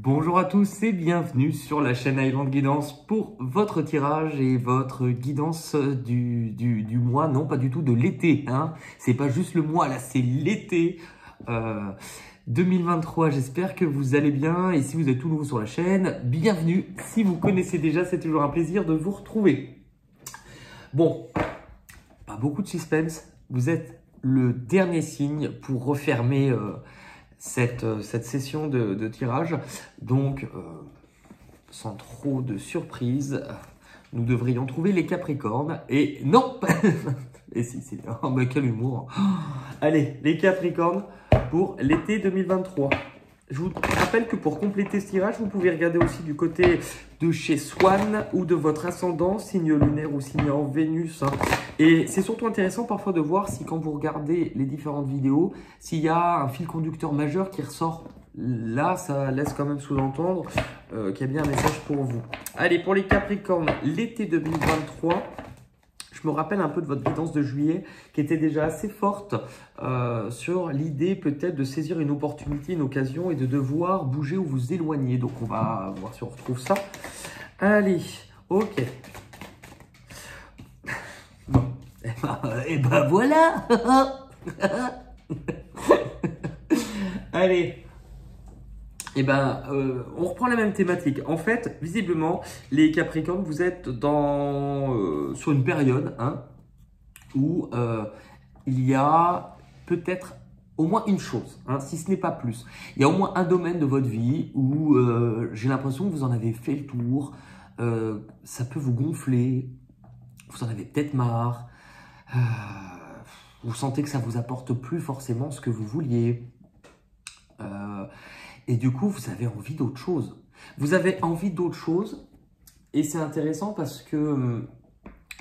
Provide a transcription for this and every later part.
Bonjour à tous et bienvenue sur la chaîne Island Guidance pour votre tirage et votre guidance du mois, non pas du tout de l'été, hein. C'est pas juste le mois là, c'est l'été 2023. J'espère que vous allez bien et si vous êtes tout nouveau sur la chaîne, bienvenue. Si vous connaissez déjà, c'est toujours un plaisir de vous retrouver. Bon, pas beaucoup de suspense, vous êtes le dernier signe pour refermer cette session de tirage. Donc, sans trop de surprise, nous devrions trouver les Capricornes. Et non et si, oh, mais quel humour. Allez, les Capricornes pour l'été 2023. Je vous rappelle que pour compléter ce tirage, vous pouvez regarder aussi du côté de chez Swan ou de votre ascendant, signe lunaire ou signe en Vénus. Et c'est surtout intéressant parfois de voir si quand vous regardez les différentes vidéos, s'il y a un fil conducteur majeur qui ressort. Là, ça laisse quand même sous-entendre qu'il y a bien un message pour vous. Allez, pour les Capricornes, l'été 2023. Je me rappelle un peu de votre guidance de juillet qui était déjà assez forte sur l'idée peut-être de saisir une opportunité, une occasion et de devoir bouger ou vous éloigner. Donc, on va voir si on retrouve ça. Allez, ok. Bon, et ben voilà. Allez. Eh ben, on reprend la même thématique. En fait, visiblement, les Capricornes, vous êtes sur une période où il y a peut-être au moins une chose, si ce n'est pas plus. Il y a au moins un domaine de votre vie où j'ai l'impression que vous en avez fait le tour. Ça peut vous gonfler. Vous en avez peut-être marre. Vous sentez que ça ne vous apporte plus forcément ce que vous vouliez. Et du coup, vous avez envie d'autre chose. Vous avez envie d'autre chose. Et c'est intéressant parce que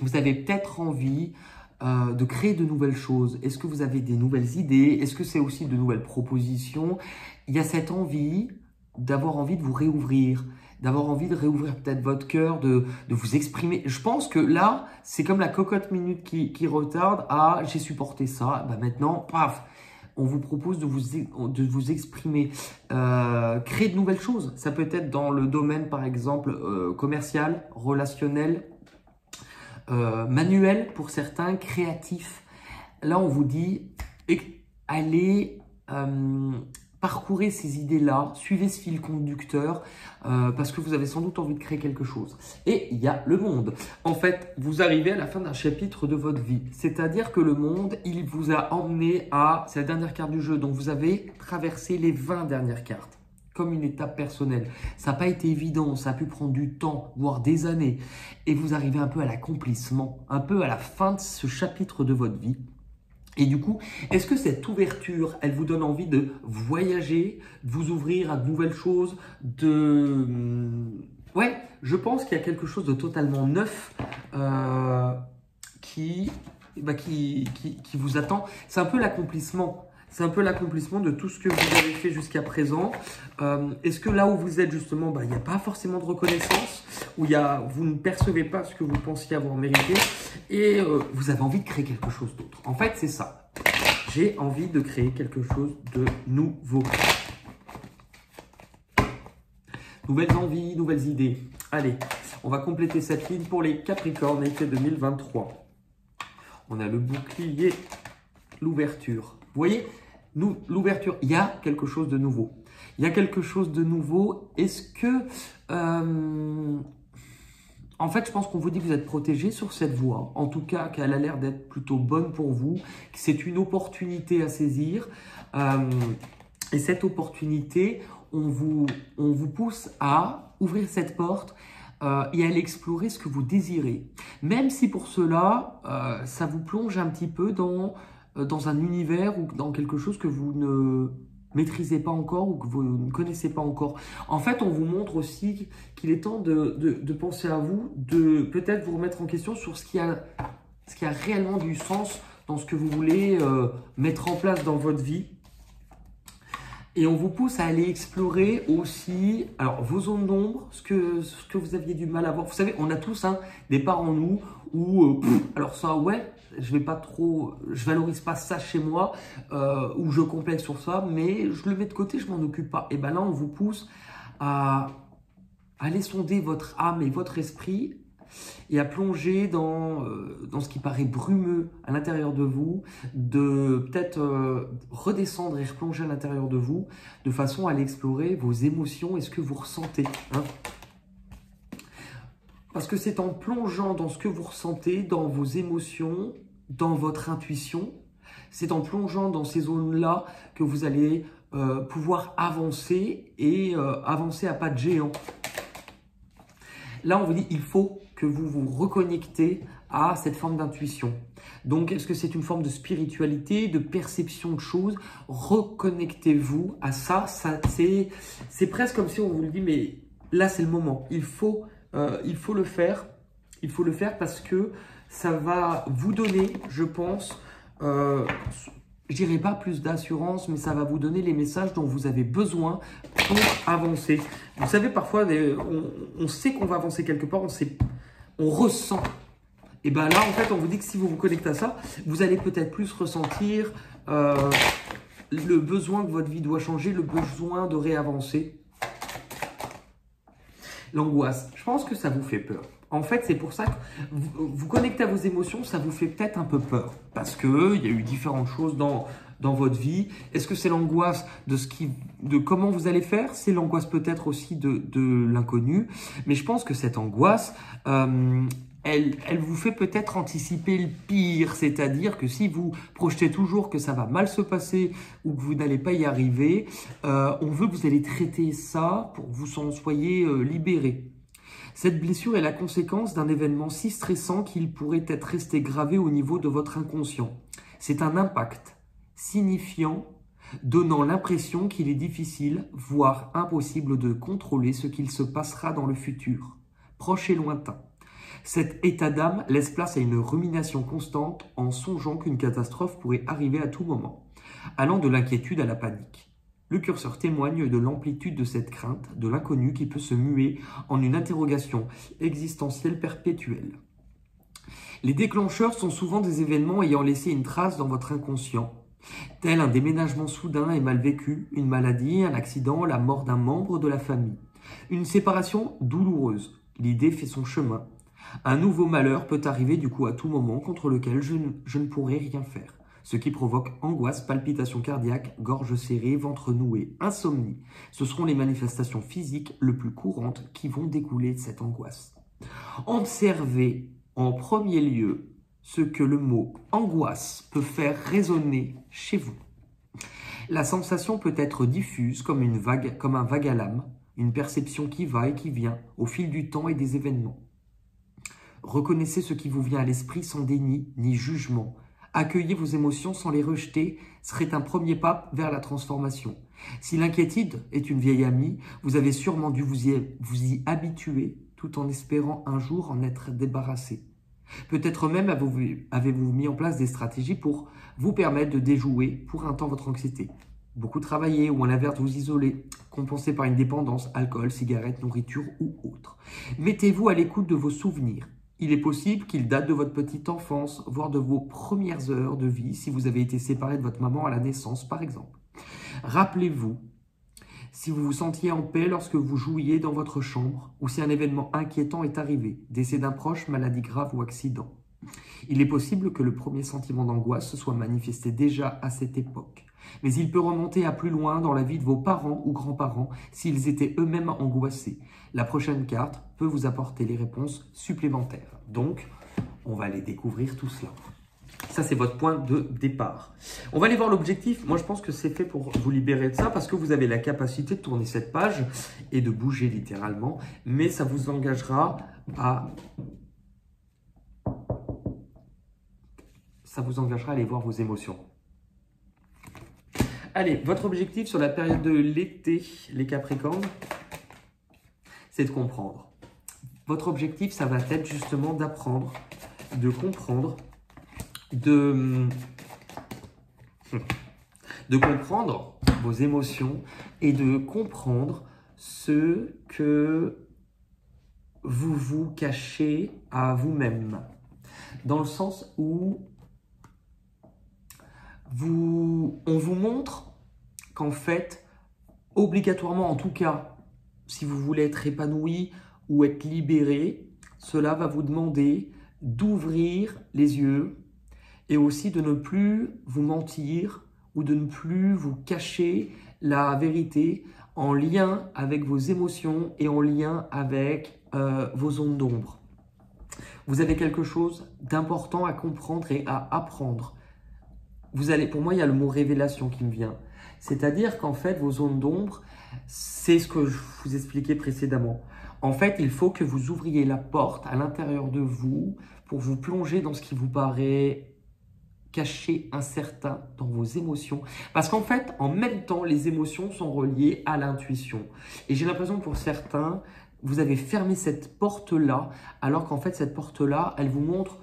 vous avez peut-être envie de créer de nouvelles choses. Est-ce que vous avez des nouvelles idées? Est-ce que c'est aussi de nouvelles propositions? Il y a cette envie d'avoir envie de vous réouvrir, d'avoir envie de réouvrir peut-être votre cœur, de vous exprimer. Je pense que là, c'est comme la cocotte minute qui retarde. Ah, j'ai supporté ça. Ben maintenant, paf, on vous propose de vous exprimer, créer de nouvelles choses. Ça peut être dans le domaine, par exemple, commercial, relationnel, manuel pour certains, créatif. Là, on vous dit, allez parcourez ces idées-là, suivez ce fil conducteur, parce que vous avez sans doute envie de créer quelque chose. Et il y a le monde. En fait, vous arrivez à la fin d'un chapitre de votre vie. C'est-à-dire que le monde, il vous a emmené à... C'est la dernière carte du jeu, donc vous avez traversé les 20 dernières cartes comme une étape personnelle. Ça n'a pas été évident, ça a pu prendre du temps, voire des années. Et vous arrivez un peu à l'accomplissement, un peu à la fin de ce chapitre de votre vie. Et du coup, est-ce que cette ouverture, elle vous donne envie de voyager, de vous ouvrir à de nouvelles choses, Ouais, je pense qu'il y a quelque chose de totalement neuf qui vous attend. C'est un peu l'accomplissement. C'est un peu l'accomplissement de tout ce que vous avez fait jusqu'à présent. Est-ce que là où vous êtes justement, il n'y a pas forcément de reconnaissance, où vous ne percevez pas ce que vous pensiez avoir mérité et vous avez envie de créer quelque chose d'autre. En fait, c'est ça. J'ai envie de créer quelque chose de nouveau. Nouvelles envies, nouvelles idées. Allez, on va compléter cette ligne pour les Capricornes été 2023. On a le bouclier, l'ouverture. Vous voyez, l'ouverture, il y a quelque chose de nouveau. Il y a quelque chose de nouveau. Est-ce que... en fait, je pense qu'on vous dit que vous êtes protégé sur cette voie. En tout cas, qu'elle a l'air d'être plutôt bonne pour vous. Que c'est une opportunité à saisir. Et cette opportunité, on vous pousse à ouvrir cette porte et à aller explorer ce que vous désirez. Même si pour cela, ça vous plonge un petit peu dans un univers ou dans quelque chose que vous ne maîtrisez pas encore ou que vous ne connaissez pas encore. En fait, on vous montre aussi qu'il est temps de penser à vous, de peut-être vous remettre en question sur ce qui a réellement du sens dans ce que vous voulez mettre en place dans votre vie. Et on vous pousse à aller explorer aussi vos zones d'ombre, ce que vous aviez du mal à voir. Vous savez, on a tous des parts en nous où, alors ça, ouais, je valorise pas ça chez moi, ou je complexe sur ça, mais je le mets de côté, je m'en occupe pas. Et ben là, on vous pousse à aller sonder votre âme et votre esprit et à plonger dans ce qui paraît brumeux à l'intérieur de vous, de peut-être redescendre et replonger à l'intérieur de vous, de façon à aller explorer vos émotions et ce que vous ressentez. Hein. Parce que c'est en plongeant dans ce que vous ressentez, dans vos émotions, dans votre intuition, c'est en plongeant dans ces zones-là que vous allez pouvoir avancer et avancer à pas de géant. Là, on vous dit, il faut que vous vous reconnectez à cette forme d'intuition. Donc, est-ce que c'est une forme de spiritualité, de perception de choses? Reconnectez-vous à ça. C'est presque comme si on vous le dit, mais là, c'est le moment. Il faut le faire. Il faut le faire parce que ça va vous donner, je pense, je dirais pas plus d'assurance, mais ça va vous donner les messages dont vous avez besoin pour avancer. Vous savez, parfois, on sait qu'on va avancer quelque part, on ressent. Et bien là, en fait, on vous dit que si vous vous connectez à ça, vous allez peut-être plus ressentir le besoin que votre vie doit changer, le besoin de réavancer. L'angoisse, je pense que ça vous fait peur. En fait, c'est pour ça que vous connectez à vos émotions, ça vous fait peut-être un peu peur. Parce qu'il y a eu différentes choses dans votre vie. Est-ce que c'est l'angoisse de comment vous allez faire? C'est l'angoisse peut-être aussi de l'inconnu. Mais je pense que cette angoisse, elle vous fait peut-être anticiper le pire. C'est-à-dire que si vous projetez toujours que ça va mal se passer ou que vous n'allez pas y arriver, on veut que vous allez traiter ça pour que vous en soyez libéré. Cette blessure est la conséquence d'un événement si stressant qu'il pourrait être resté gravé au niveau de votre inconscient. C'est un impact signifiant, donnant l'impression qu'il est difficile, voire impossible de contrôler ce qu'il se passera dans le futur, proche et lointain. Cet état d'âme laisse place à une rumination constante en songeant qu'une catastrophe pourrait arriver à tout moment, allant de l'inquiétude à la panique. Le curseur témoigne de l'amplitude de cette crainte, de l'inconnu qui peut se muer en une interrogation existentielle perpétuelle. Les déclencheurs sont souvent des événements ayant laissé une trace dans votre inconscient, tel un déménagement soudain et mal vécu, une maladie, un accident, la mort d'un membre de la famille. Une séparation douloureuse, l'idée fait son chemin. Un nouveau malheur peut arriver du coup à tout moment contre lequel je ne pourrai rien faire. Ce qui provoque angoisse, palpitations cardiaques, gorge serrée, ventre noué, insomnie. Ce seront les manifestations physiques les plus courantes qui vont découler de cette angoisse. Observez en premier lieu ce que le mot angoisse peut faire résonner chez vous. La sensation peut être diffuse comme un vague à l'âme, une perception qui va et qui vient au fil du temps et des événements. Reconnaissez ce qui vous vient à l'esprit sans déni ni jugement. Accueillir vos émotions sans les rejeter serait un premier pas vers la transformation. Si l'inquiétude est une vieille amie, vous avez sûrement dû vous y habituer tout en espérant un jour en être débarrassé. Peut-être même avez-vous mis en place des stratégies pour vous permettre de déjouer pour un temps votre anxiété. Beaucoup travailler ou à l'inverse vous isoler, compensé par une dépendance, alcool, cigarette, nourriture ou autre. Mettez-vous à l'écoute de vos souvenirs. Il est possible qu'ils datent de votre petite enfance, voire de vos premières heures de vie, si vous avez été séparé de votre maman à la naissance, par exemple. Rappelez-vous, si vous vous sentiez en paix lorsque vous jouiez dans votre chambre, ou si un événement inquiétant est arrivé, décès d'un proche, maladie grave ou accident. Il est possible que le premier sentiment d'angoisse se soit manifesté déjà à cette époque. Mais il peut remonter à plus loin dans la vie de vos parents ou grands-parents s'ils étaient eux-mêmes angoissés. La prochaine carte peut vous apporter les réponses supplémentaires. Donc, on va aller découvrir tout cela. Ça, c'est votre point de départ. On va aller voir l'objectif. Moi, je pense que c'est fait pour vous libérer de ça parce que vous avez la capacité de tourner cette page et de bouger littéralement. Mais ça vous engagera à... aller voir vos émotions. Allez, votre objectif sur la période de l'été, les Capricornes, c'est de comprendre. Votre objectif, ça va être justement d'apprendre, de comprendre, de comprendre vos émotions et de comprendre ce que vous vous cachez à vous-même. Dans le sens où on vous montre qu'en fait, obligatoirement, en tout cas, si vous voulez être épanoui ou être libéré, cela va vous demander d'ouvrir les yeux et aussi de ne plus vous mentir ou de ne plus vous cacher la vérité en lien avec vos émotions et en lien avec vos zones d'ombre. Vous avez quelque chose d'important à comprendre et à apprendre. Pour moi, il y a le mot révélation qui me vient. C'est-à-dire qu'en fait, vos zones d'ombre, c'est ce que je vous expliquais précédemment. En fait, il faut que vous ouvriez la porte à l'intérieur de vous pour vous plonger dans ce qui vous paraît caché, incertain, dans vos émotions. Parce qu'en fait, en même temps, les émotions sont reliées à l'intuition. Et j'ai l'impression que pour certains, vous avez fermé cette porte-là, alors qu'en fait, cette porte-là, elle vous montre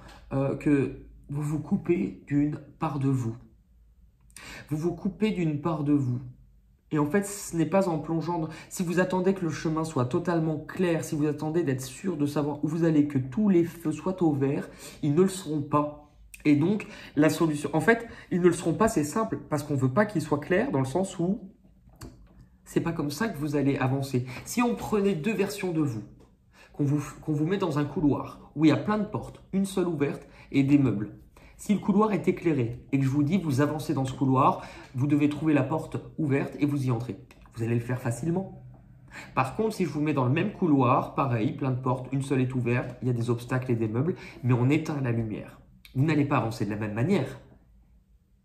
que vous vous coupez d'une part de vous. Vous vous coupez d'une part de vous. Et en fait, ce n'est pas en plongeant... Si vous attendez que le chemin soit totalement clair, si vous attendez d'être sûr de savoir où vous allez, que tous les feux soient au vert, ils ne le seront pas. Et donc, la solution... En fait, ils ne le seront pas, c'est simple, parce qu'on ne veut pas qu'ils soient clairs dans le sens où c'est pas comme ça que vous allez avancer. Si on prenait deux versions de vous, qu'on vous met dans un couloir où il y a plein de portes, une seule ouverte et des meubles. Si le couloir est éclairé et que je vous dis, vous avancez dans ce couloir, vous devez trouver la porte ouverte et vous y entrez. Vous allez le faire facilement. Par contre, si je vous mets dans le même couloir, pareil, plein de portes, une seule est ouverte, il y a des obstacles et des meubles, mais on éteint la lumière. Vous n'allez pas avancer de la même manière.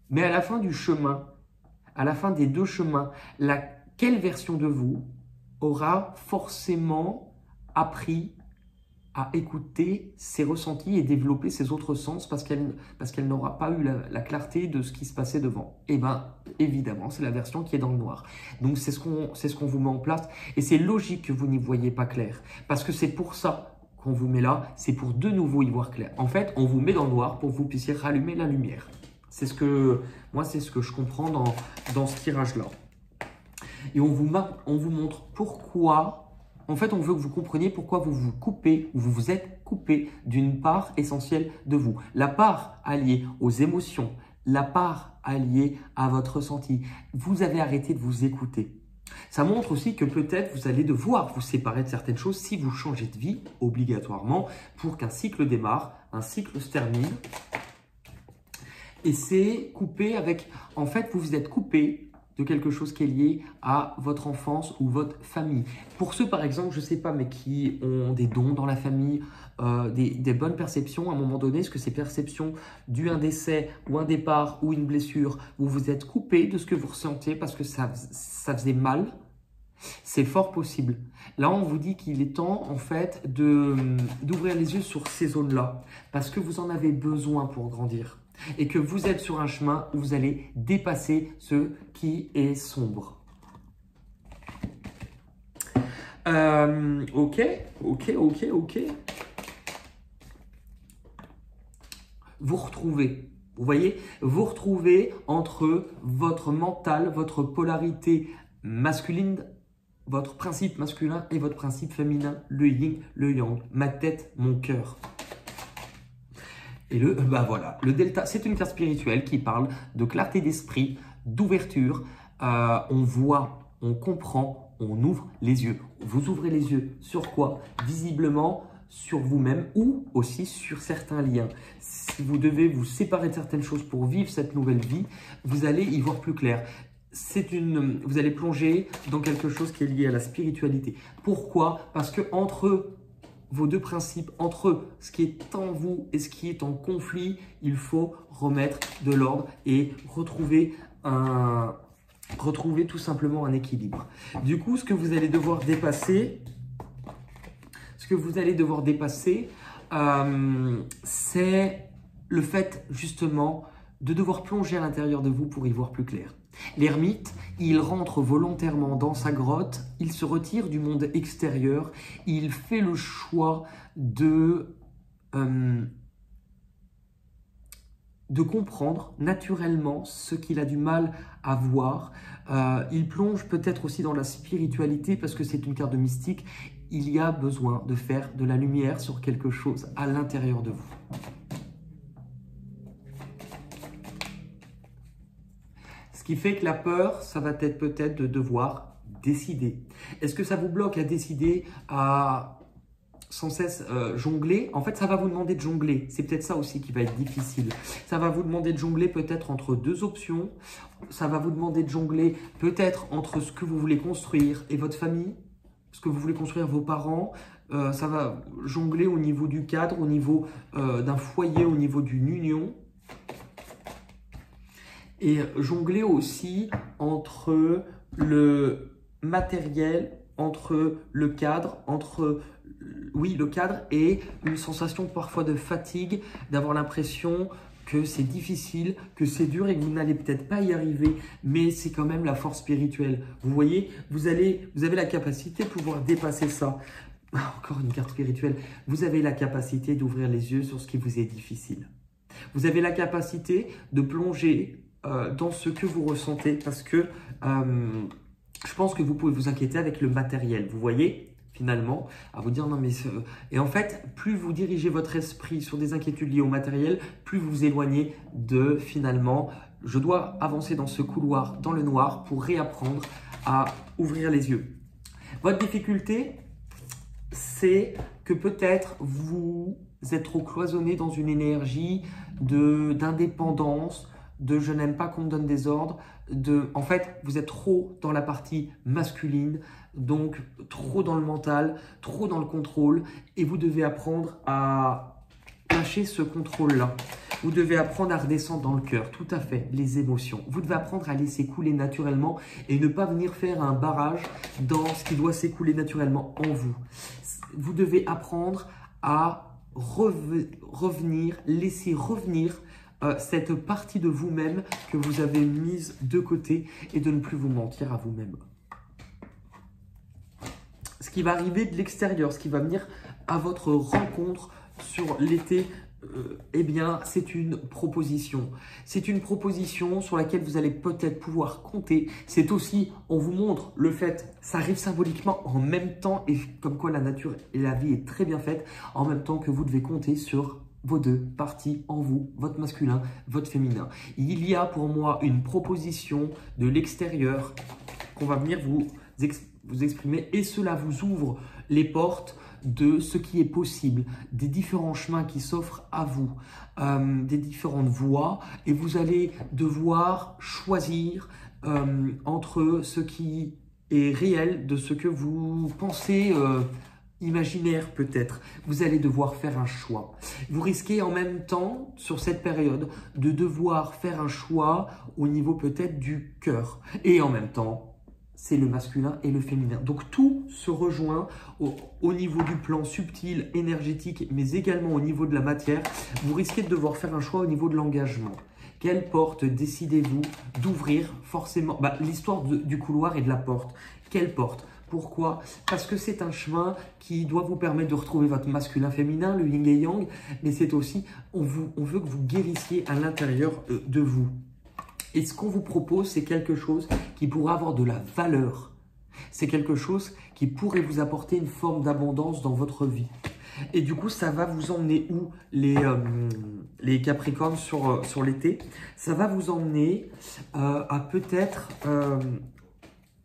Mais à la fin du chemin, à la fin des deux chemins, quelle version de vous aura forcément appris à écouter ses ressentis et développer ses autres sens parce qu'elle n'aura pas eu la clarté de ce qui se passait devant. Eh bien, évidemment, c'est la version qui est dans le noir. Donc, c'est ce qu'on vous met en place. Et c'est logique que vous n'y voyez pas clair. Parce que c'est pour ça qu'on vous met là, c'est pour de nouveau y voir clair. En fait, on vous met dans le noir pour que vous puissiez rallumer la lumière. C'est ce que je comprends dans ce tirage-là. Et on vous montre pourquoi... En fait, on veut que vous compreniez pourquoi vous vous coupez ou vous vous êtes coupé d'une part essentielle de vous. La part alliée aux émotions, la part alliée à votre ressenti. Vous avez arrêté de vous écouter. Ça montre aussi que peut-être vous allez devoir vous séparer de certaines choses si vous changez de vie obligatoirement pour qu'un cycle démarre, un cycle se termine. Et c'est coupé avec... En fait, vous vous êtes coupé de quelque chose qui est lié à votre enfance ou votre famille. Pour ceux, par exemple, je ne sais pas, mais qui ont des dons dans la famille, des bonnes perceptions, à un moment donné, est-ce que ces perceptions dues à un décès ou un départ ou une blessure, vous vous êtes coupé de ce que vous ressentez parce que ça faisait mal? C'est fort possible. Là, on vous dit qu'il est temps, en fait, d'ouvrir les yeux sur ces zones-là parce que vous en avez besoin pour grandir. Et que vous êtes sur un chemin où vous allez dépasser ce qui est sombre. Ok. Vous retrouvez, vous voyez, vous retrouvez entre votre mental, votre polarité masculine, votre principe masculin et votre principe féminin, le yin, le yang, ma tête, mon cœur. Et voilà, le delta, c'est une carte spirituelle qui parle de clarté d'esprit, d'ouverture. On voit, on comprend, on ouvre les yeux. Vous ouvrez les yeux sur quoi? Visiblement sur vous-même ou aussi sur certains liens. Si vous devez vous séparer de certaines choses pour vivre cette nouvelle vie, vous allez y voir plus clair. Vous allez plonger dans quelque chose qui est lié à la spiritualité. Pourquoi? Parce que entre vos deux principes, entre ce qui est en vous et ce qui est en conflit, il faut remettre de l'ordre et retrouver tout simplement un équilibre. Du coup, ce que vous allez devoir dépasser, c'est le fait justement de devoir plonger à l'intérieur de vous pour y voir plus clair. L'ermite, il rentre volontairement dans sa grotte, il se retire du monde extérieur, il fait le choix de comprendre naturellement ce qu'il a du mal à voir. Il plonge peut-être aussi dans la spiritualité parce que c'est une carte de mystique. Il y a besoin de faire de la lumière sur quelque chose à l'intérieur de vous. Ce qui fait que la peur, ça va être peut-être de devoir décider? Est-ce que ça vous bloque à décider, à sans cesse jongler? En fait, ça va vous demander de jongler. C'est peut-être ça aussi qui va être difficile. Ça va vous demander de jongler peut-être entre deux options. Ça va vous demander de jongler peut-être entre ce que vous voulez construire et votre famille, ce que vous voulez construire vos parents. Ça va jongler au niveau du cadre, au niveau d'un foyer, au niveau d'une union. Et jongler aussi entre le matériel, entre le cadre, le cadre et une sensation parfois de fatigue, d'avoir l'impression que c'est difficile, que c'est dur et que vous n'allez peut-être pas y arriver, mais c'est quand même la force spirituelle. Vous voyez, vous avez la capacité de pouvoir dépasser ça. Encore une carte spirituelle. Vous avez la capacité d'ouvrir les yeux sur ce qui vous est difficile. Vous avez la capacité de plonger dans ce que vous ressentez parce que je pense que vous pouvez vous inquiéter avec le matériel. Vous voyez, finalement, à vous dire non mais... Et en fait, plus vous dirigez votre esprit sur des inquiétudes liées au matériel, plus vous vous éloignez de finalement, je dois avancer dans ce couloir, dans le noir pour réapprendre à ouvrir les yeux. Votre difficulté, c'est que peut-être vous êtes trop cloisonné dans une énergie d'indépendance, de je n'aime pas qu'on me donne des ordres, en fait, vous êtes trop dans la partie masculine, donc trop dans le mental, trop dans le contrôle, et vous devez apprendre à lâcher ce contrôle-là. Vous devez apprendre à redescendre dans le cœur, tout à fait, les émotions. Vous devez apprendre à laisser couler naturellement et ne pas venir faire un barrage dans ce qui doit s'écouler naturellement en vous. Vous devez apprendre à revenir, laisser revenir cette partie de vous-même que vous avez mise de côté et de ne plus vous mentir à vous-même. Ce qui va arriver de l'extérieur, ce qui va venir à votre rencontre sur l'été, eh bien, c'est une proposition. C'est une proposition sur laquelle vous allez peut-être pouvoir compter. C'est aussi, on vous montre le fait, ça arrive symboliquement en même temps, et comme quoi la nature et la vie est très bien faite, en même temps que vous devez compter sur vos deux parties en vous, votre masculin, votre féminin. Il y a pour moi une proposition de l'extérieur qu'on va venir vous exprimer et cela vous ouvre les portes de ce qui est possible, des différents chemins qui s'offrent à vous, des différentes voies et vous allez devoir choisir entre ce qui est réel de ce que vous pensez imaginaire peut-être. Vous allez devoir faire un choix. Vous risquez en même temps, sur cette période, de devoir faire un choix au niveau peut-être du cœur. Et en même temps, c'est le masculin et le féminin. Donc tout se rejoint au niveau du plan subtil, énergétique, mais également au niveau de la matière. Vous risquez de devoir faire un choix au niveau de l'engagement. Quelle porte décidez-vous d'ouvrir forcément? L'histoire du couloir et de la porte. Quelle porte? Pourquoi? Parce que c'est un chemin qui doit vous permettre de retrouver votre masculin-féminin, le yin et yang, mais c'est aussi, on veut que vous guérissiez à l'intérieur de vous. Et ce qu'on vous propose, c'est quelque chose qui pourra avoir de la valeur. C'est quelque chose qui pourrait vous apporter une forme d'abondance dans votre vie. Et du coup, ça va vous emmener où les Capricornes sur l'été? Ça va vous emmener à peut-être,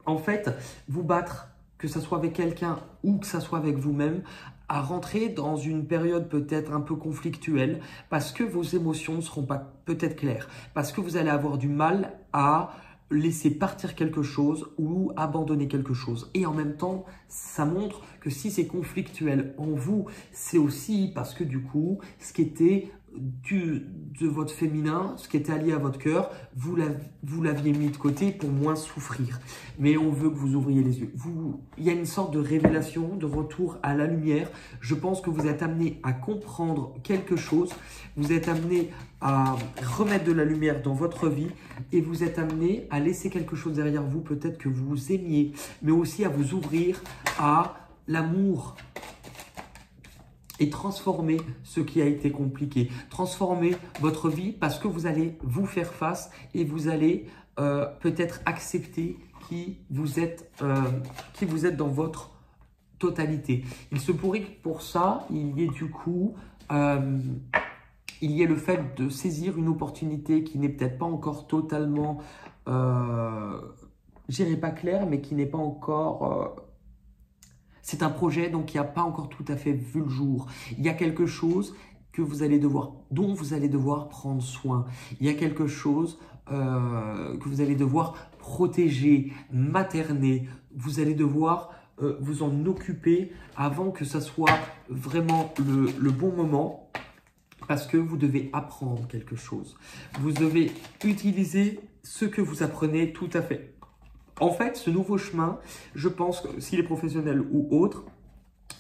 en fait, vous battre, que ce soit avec quelqu'un ou que ce soit avec vous-même, à rentrer dans une période peut-être un peu conflictuelle parce que vos émotions ne seront pas peut-être claires, parce que vous allez avoir du mal à laisser partir quelque chose ou abandonner quelque chose. Et en même temps, ça montre que si c'est conflictuel en vous, c'est aussi parce que du coup, ce qui était de votre féminin, ce qui était allié à votre cœur, vous l'aviez mis de côté pour moins souffrir. Mais on veut que vous ouvriez les yeux. Il y a une sorte de révélation, de retour à la lumière. Je pense que vous êtes amené à comprendre quelque chose. Vous êtes amené à remettre de la lumière dans votre vie et vous êtes amené à laisser quelque chose derrière vous, peut-être que vous aimiez, mais aussi à vous ouvrir à l'amour et transformer ce qui a été compliqué. Transformer votre vie parce que vous allez vous faire face et vous allez peut-être accepter qui vous êtes dans votre totalité. Il se pourrait que pour ça, il y ait du coup, il y ait le fait de saisir une opportunité qui n'est peut-être pas encore totalement je dirais pas clair, mais qui n'est pas encore... c'est un projet donc qui n'a pas encore tout à fait vu le jour. Il y a quelque chose que vous allez devoir, dont vous allez devoir prendre soin. Il y a quelque chose que vous allez devoir protéger, materner. Vous allez devoir vous en occuper avant que ça soit vraiment le bon moment, parce que vous devez apprendre quelque chose. Vous devez utiliser ce que vous apprenez tout à fait. En fait, ce nouveau chemin, je pense que s'il est professionnel ou autre,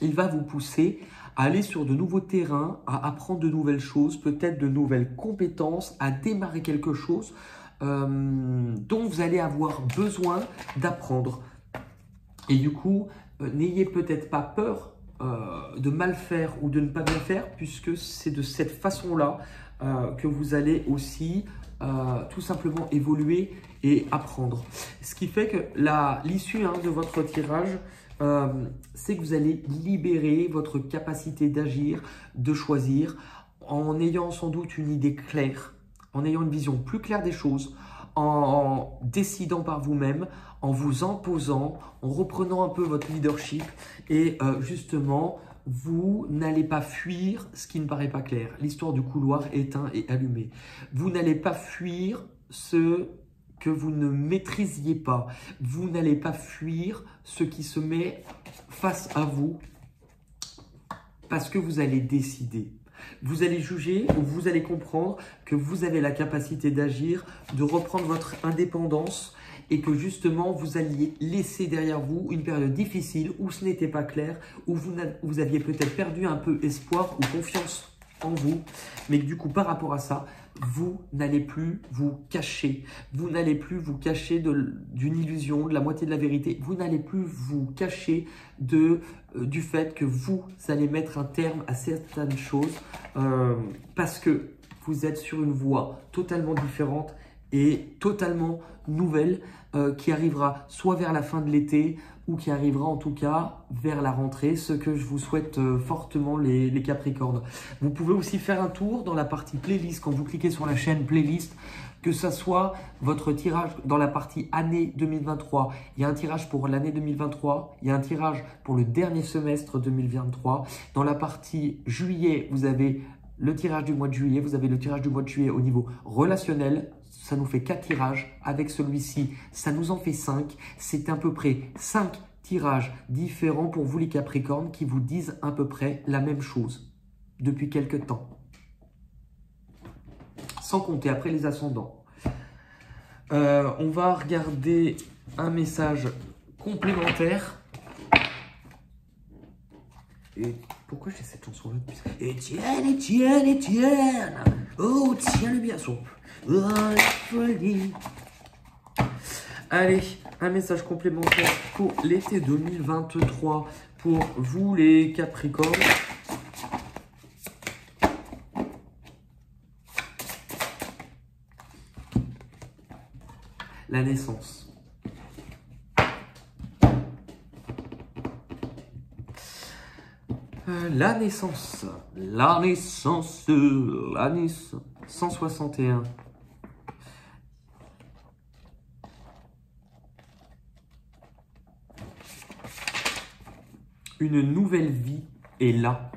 il va vous pousser à aller sur de nouveaux terrains, à apprendre de nouvelles choses, peut-être de nouvelles compétences, à démarrer quelque chose dont vous allez avoir besoin d'apprendre. Et du coup, n'ayez peut-être pas peur de mal faire ou de ne pas bien faire, puisque c'est de cette façon-là que vous allez aussi tout simplement évoluer et apprendre. Ce qui fait que l'issue de votre tirage, c'est que vous allez libérer votre capacité d'agir, de choisir, en ayant sans doute une idée claire, en ayant une vision plus claire des choses, en décidant par vous-même, en vous imposant, en reprenant un peu votre leadership et justement, vous n'allez pas fuir ce qui ne paraît pas clair. L'histoire du couloir éteint et allumé. Vous n'allez pas fuir ce que vous ne maîtrisiez pas. Vous n'allez pas fuir ce qui se met face à vous parce que vous allez décider. Vous allez juger ou vous allez comprendre que vous avez la capacité d'agir, de reprendre votre indépendance et que justement vous alliez laisser derrière vous une période difficile où ce n'était pas clair, où vous aviez peut-être perdu un peu espoir ou confiance en vous, mais que du coup par rapport à ça, vous n'allez plus vous cacher. Vous n'allez plus vous cacher d'une illusion, de la moitié de la vérité. Vous n'allez plus vous cacher du fait que vous allez mettre un terme à certaines choses parce que vous êtes sur une voie totalement différente et totalement nouvelle qui arrivera soit vers la fin de l'été ou qui arrivera en tout cas vers la rentrée, ce que je vous souhaite fortement les Capricornes. Vous pouvez aussi faire un tour dans la partie playlist quand vous cliquez sur la chaîne playlist, que ça soit votre tirage dans la partie année 2023. Il y a un tirage pour l'année 2023, il y a un tirage pour le dernier semestre 2023. Dans la partie juillet, vous avez le tirage du mois de juillet, vous avez le tirage du mois de juillet au niveau relationnel. Ça nous fait 4 tirages. Avec celui-ci, ça nous en fait 5. C'est à peu près 5 tirages différents pour vous les Capricornes qui vous disent à peu près la même chose depuis quelques temps. Sans compter après les ascendants. On va regarder un message complémentaire. Et pourquoi j'ai cette chanson-là depuis... Étienne, Étienne, Étienne. Oh, tiens le bien son. Oh, folie. Allez, un message complémentaire pour l'été 2023 pour vous les Capricornes. La naissance. La naissance. L'année 161. Une nouvelle vie est là.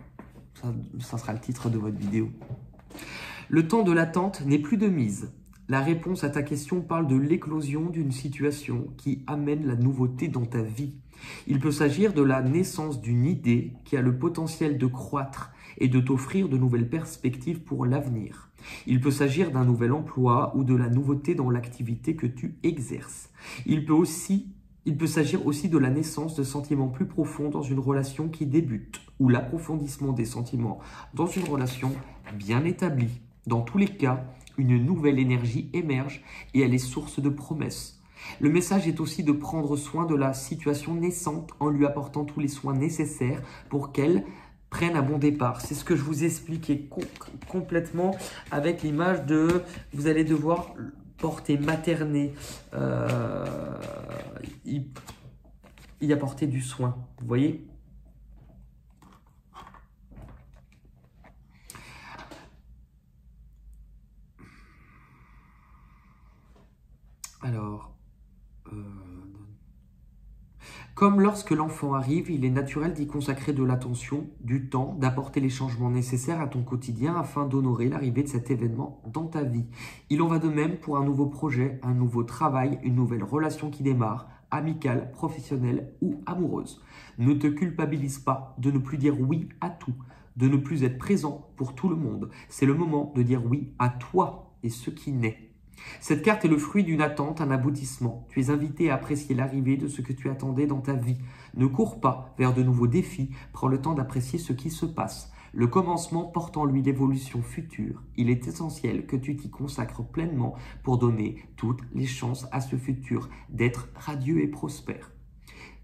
Ça sera le titre de votre vidéo. Le temps de l'attente n'est plus de mise. La réponse à ta question parle de l'éclosion d'une situation qui amène la nouveauté dans ta vie. Il peut s'agir de la naissance d'une idée qui a le potentiel de croître et de t'offrir de nouvelles perspectives pour l'avenir. Il peut s'agir d'un nouvel emploi ou de la nouveauté dans l'activité que tu exerces. Il peut s'agir aussi de la naissance de sentiments plus profonds dans une relation qui débute ou l'approfondissement des sentiments dans une relation bien établie. Dans tous les cas, une nouvelle énergie émerge et elle est source de promesses. Le message est aussi de prendre soin de la situation naissante en lui apportant tous les soins nécessaires pour qu'elle prenne un bon départ. C'est ce que je vous expliquais complètement avec l'image de vous allez devoir porter, materner, y apporter du soin. Vous voyez ? Alors, Comme lorsque l'enfant arrive, il est naturel d'y consacrer de l'attention, du temps, d'apporter les changements nécessaires à ton quotidien afin d'honorer l'arrivée de cet événement dans ta vie. Il en va de même pour un nouveau projet, un nouveau travail, une nouvelle relation qui démarre, amicale, professionnelle ou amoureuse. Ne te culpabilise pas de ne plus dire oui à tout, de ne plus être présent pour tout le monde. C'est le moment de dire oui à toi et ce qui naît. Cette carte est le fruit d'une attente, un aboutissement. Tu es invité à apprécier l'arrivée de ce que tu attendais dans ta vie. Ne cours pas vers de nouveaux défis, prends le temps d'apprécier ce qui se passe. Le commencement porte en lui l'évolution future. Il est essentiel que tu t'y consacres pleinement pour donner toutes les chances à ce futur d'être radieux et prospère.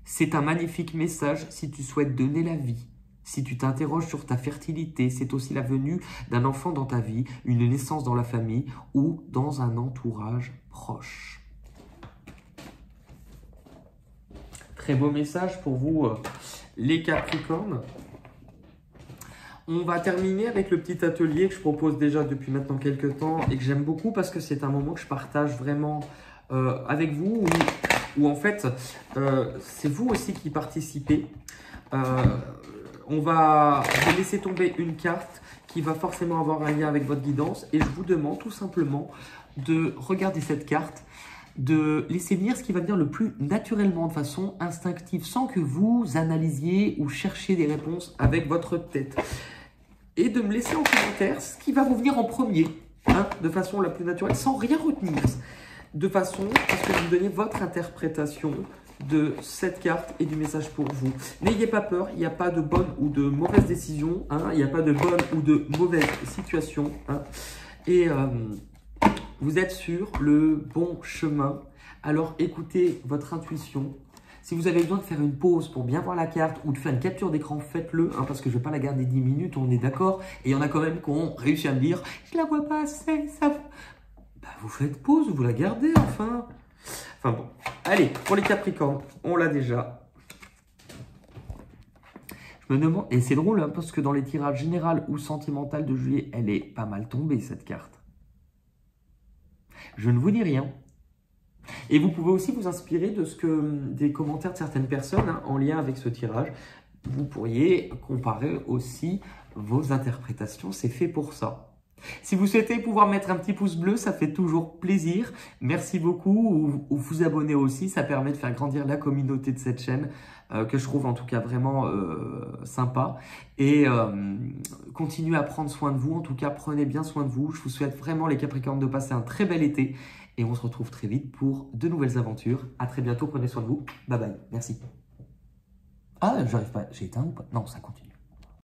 C'est un magnifique message si tu souhaites donner la vie. Si tu t'interroges sur ta fertilité, c'est aussi la venue d'un enfant dans ta vie, une naissance dans la famille ou dans un entourage proche. Très beau message pour vous, les Capricornes. On va terminer avec le petit atelier que je propose déjà depuis maintenant quelques temps et que j'aime beaucoup parce que c'est un moment que je partage vraiment avec vous où en fait, c'est vous aussi qui participez. Je vais laisser tomber une carte qui va forcément avoir un lien avec votre guidance et je vous demande tout simplement de regarder cette carte, de laisser venir ce qui va venir le plus naturellement, de façon instinctive, sans que vous analysiez ou cherchiez des réponses avec votre tête. Et de me laisser en commentaire ce qui va vous venir en premier, de façon la plus naturelle, sans rien retenir, de façon à ce que vous me donniez votre interprétation de cette carte et du message pour vous. N'ayez pas peur, il n'y a pas de bonne ou de mauvaise décision, il n'y a pas de bonne ou de mauvaise situation. Et vous êtes sur le bon chemin. Alors écoutez votre intuition. Si vous avez besoin de faire une pause pour bien voir la carte ou de faire une capture d'écran, faites-le, parce que je ne vais pas la garder 10 minutes, on est d'accord. Et il y en a quand même qui ont réussi à me dire « je la vois pas assez, ça va ». Vous faites pause, vous la gardez enfin. Enfin bon, allez, pour les Capricornes, on l'a déjà. Je me demande, et c'est drôle parce que dans les tirages général ou sentimental de juillet, elle est pas mal tombée cette carte. Je ne vous dis rien. Et vous pouvez aussi vous inspirer de des commentaires de certaines personnes en lien avec ce tirage. Vous pourriez comparer aussi vos interprétations, c'est fait pour ça. Si vous souhaitez pouvoir mettre un petit pouce bleu, ça fait toujours plaisir. Merci beaucoup. Ou vous abonner aussi, ça permet de faire grandir la communauté de cette chaîne, que je trouve en tout cas vraiment sympa. Et continuez à prendre soin de vous. En tout cas, prenez bien soin de vous. Je vous souhaite vraiment, les Capricornes, de passer un très bel été. Et on se retrouve très vite pour de nouvelles aventures. À très bientôt. Prenez soin de vous. Bye bye. Merci. Ah, j'arrive pas. J'ai éteint ou pas? Non, ça continue.